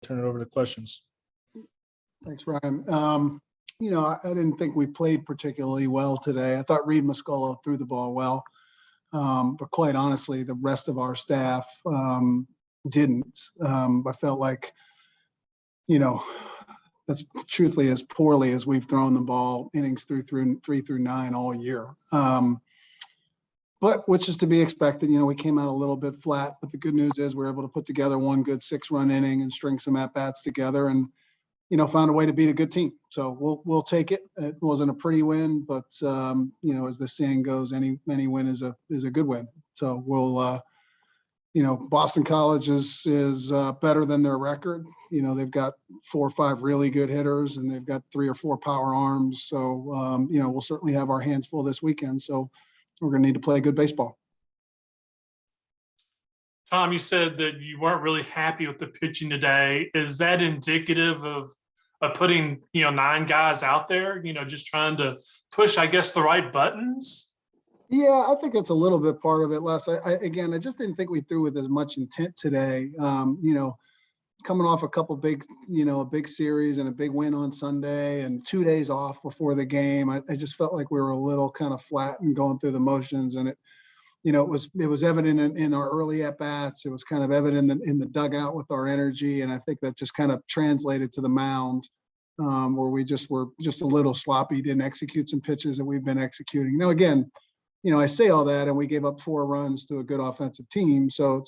turn it over to questions. Thanks, Ryan. I didn't think we played particularly well today. I thought Reed Muscolo threw the ball well, but quite honestly, the rest of our staff didn't. I felt like, that's truthfully as poorly as we've thrown the ball innings three through 9 all year. But which is to be expected. We came out a little bit flat, but the good news is we're able to put together one good 6-run inning and string some at-bats together and, found a way to beat a good team. So we'll take it. It wasn't a pretty win, but as the saying goes, any win is a good win. So we'll, Boston College is better than their record. They've got 4 or 5 really good hitters, and they've got 3 or 4 power arms. So we'll certainly have our hands full this weekend. So we're going to need to play good baseball. Tom, you said that you weren't really happy with the pitching today. Is that indicative of putting, 9 guys out there, just trying to push, I guess, the right buttons? Yeah, I think that's a little bit part of it, Les. I just didn't think we threw with as much intent today. Coming off a couple big, a big series and a big win on Sunday and 2 days off before the game, I just felt like we were a little kind of flat and going through the motions. And it was evident in our early at bats. It was kind of evident in the dugout with our energy, and I think that just kind of translated to the mound, where we were just a little sloppy, didn't execute some pitches that we've been executing. Now, again, I say all that, and we gave up 4 runs to a good offensive team, so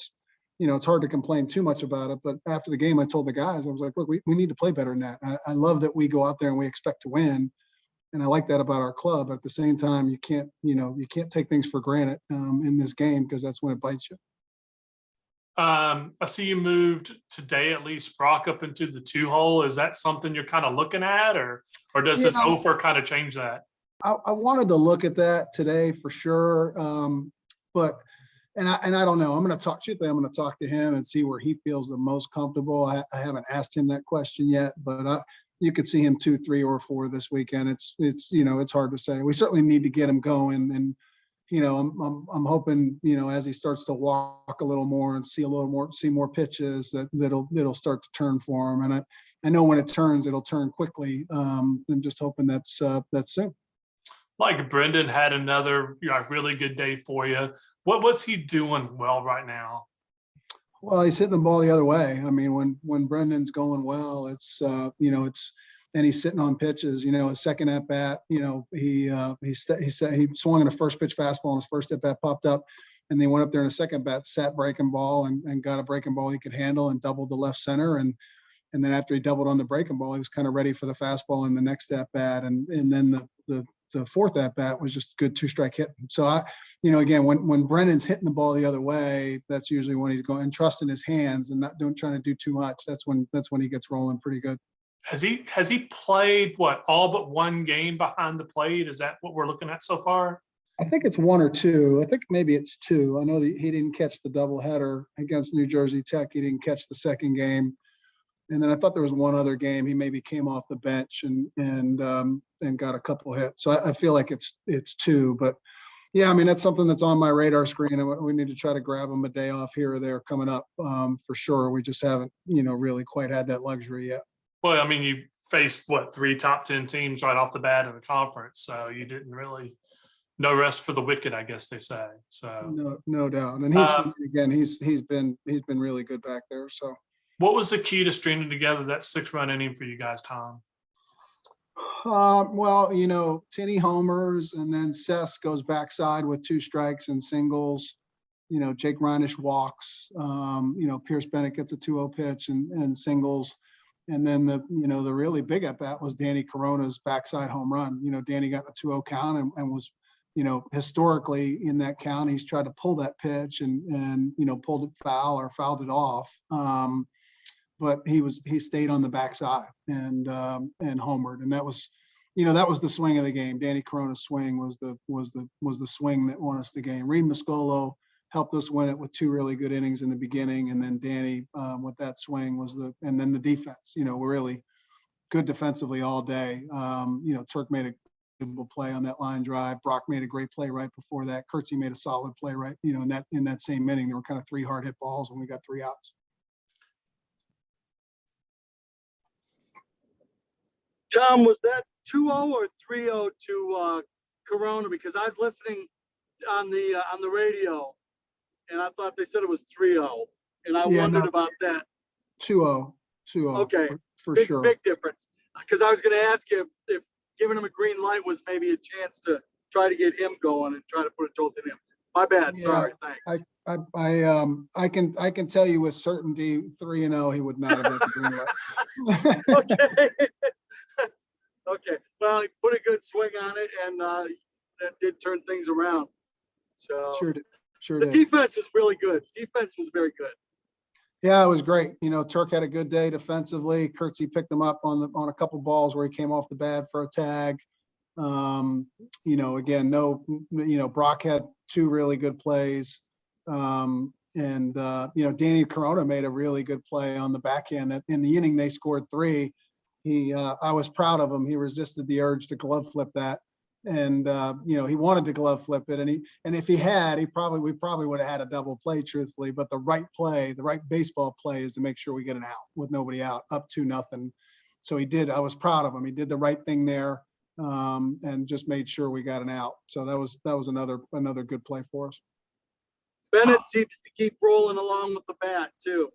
it's hard to complain too much about it. But after the game, I told the guys, I was like, look, we need to play better than that. I love that we go out there and we expect to win. And I like that about our club. But at the same time, you can't take things for granted in this game, because that's when it bites you. I see you moved today, at least, Brock up into the 2-hole. Is that something you're kind of looking at, or does this offer kind of change that? I wanted to look at that today for sure. But I don't know. I'm going to talk to him and see where he feels the most comfortable. I haven't asked him that question yet, but you could see him 2, 3, or 4 this weekend. It's hard to say. We certainly need to get him going, and I'm hoping as he starts to walk a little more and see more pitches, that'll start to turn for him. And I know when it turns, it'll turn quickly. I'm just hoping that's soon. Like Brendan had another really good day for you. What's he doing well right now? Well, he's hitting the ball the other way. I mean, when Brendan's going well, it's and he's sitting on pitches. His second at bat, he swung in a first pitch fastball, and his first at bat popped up, and they went up there in a second bat, sat breaking ball, and got a breaking ball he could handle, and doubled the left center, and then after he doubled on the breaking ball, he was kind of ready for the fastball in the next at bat, and then the fourth at bat was just good 2-strike hit. So again, when Brennan's hitting the ball the other way, that's usually when he's going and trusting his hands and not trying to do too much. That's when he gets rolling pretty good. Has he played all but 1 game behind the plate? Is that what we're looking at so far? I think it's 1 or 2. I think maybe it's 2. I know that he didn't catch the doubleheader against New Jersey Tech. He didn't catch the second game. And then I thought there was 1 other game he maybe came off the bench and got a couple hits. So I feel like it's 2. But yeah, I mean, that's something that's on my radar screen, and we need to try to grab him a day off here or there coming up for sure. We just haven't really quite had that luxury yet. Well, I mean, you faced 3 top 10 teams right off the bat in the conference, so you didn't really no rest for the wicked, I guess they say. So no doubt. And he's been really good back there. So. What was the key to stringing together that 6-run inning for you guys, Tom? Well, Tinny homers, and then Sess goes backside with 2 strikes and singles. Jake Reinisch walks. Pierce Bennett gets a 2-0 pitch and singles. And then the really big at bat was Danny Corona's backside home run. Danny got a 2-0 count and was, historically in that count, he's tried to pull that pitch and pulled it foul or fouled it off. But he stayed on the backside and homered, and that was the swing of the game. Danny Corona's swing was the swing that won us the game. Reed Muscolo helped us win it with 2 really good innings in the beginning, and then Danny with that swing and then the defense. We're really good defensively all day. Turk made a good play on that line drive. Brock made a great play right before that. Kurtzy made a solid play right. In that same inning, there were kind of 3 hard hit balls when we got 3 outs. Tom, was that 2-0 or 3-0 to Corona? Because I was listening on the radio, and I thought they said it was 3-0, and I Yeah, wondered no. about that. 2-0, 2-0. Okay. For Big sure. big difference. Because I was going to ask you if giving him a green light was maybe a chance to try to get him going and try to put a jolt in him. My bad. Yeah, Sorry. Thanks. I can tell you with certainty 3-0, he would not have had the green light. Okay. Okay. Well, he put a good swing on it, and that did turn things around. So Sure the did. defense was really good. Defense was very good. Yeah, it was great. You know, Turk had a good day defensively. Kurtzy picked him up on a couple balls where he came off the bat for a tag. You know, again, Brock had 2 really good plays. You know, Danny Corona made a really good play on the back end. In the inning, they scored 3. I was proud of him. He resisted the urge to glove flip that. And you know, he wanted to glove flip it, and if he had, we probably would have had a double play, truthfully. But the right play, the right baseball play, is to make sure we get an out with nobody out, up 2-0. So he did. I was proud of him. He did the right thing there, and just made sure we got an out. So that was another good play for us. Bennett seems to keep rolling along with the bat too.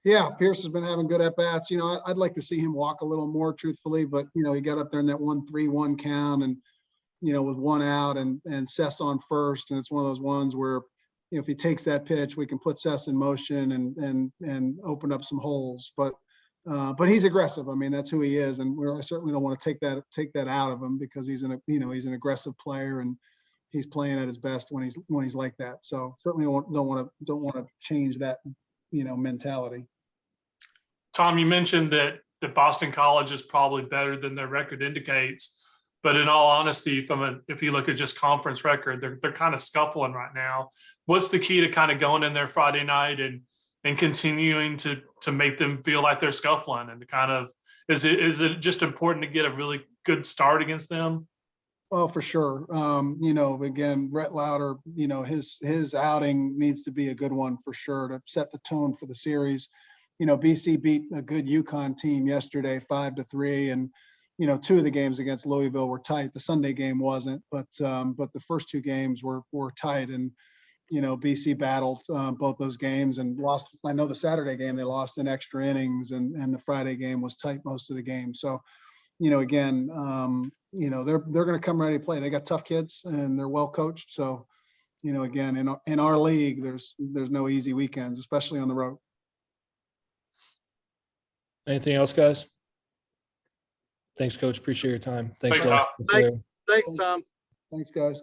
Yeah, Pierce has been having good at bats. You know, I'd like to see him walk a little more, truthfully, but you know, he got up there in that 1-3-1 count, and you know, with 1 out and Sess on first, and it's one of those ones where, you know, if he takes that pitch, we can put Sess in motion and open up some holes. But he's aggressive. I mean, that's who he is, and I certainly don't want to take that out of him, because he's an aggressive player, and he's playing at his best when he's like that. So certainly don't want to change that, you know, mentality. Tom, you mentioned that Boston College is probably better than their record indicates, but in all honesty, if you look at just conference record, they're kind of scuffling right now. What's the key to kind of going in there Friday night and continuing to make them feel like they're scuffling, and to kind of, is it just important to get a really good start against them? Well, for sure. You know, again, Brett Lauder, you know, his outing needs to be a good one for sure to set the tone for the series. You know, BC beat a good UConn team yesterday, 5-3, and you know, 2 of the games against Louisville were tight. The Sunday game wasn't, but the first 2 games were tight, and you know, BC battled both those games and lost. I know the Saturday game they lost in extra innings, and the Friday game was tight most of the game. So, you know, again, you know, they're going to come ready to play. They got tough kids, and they're well coached. So, you know, again, in our league, there's no easy weekends, especially on the road. Anything else, guys? Thanks, Coach. Appreciate your time. Thanks, Thanks, Les. Tom. Thanks, Tom. Thanks, guys.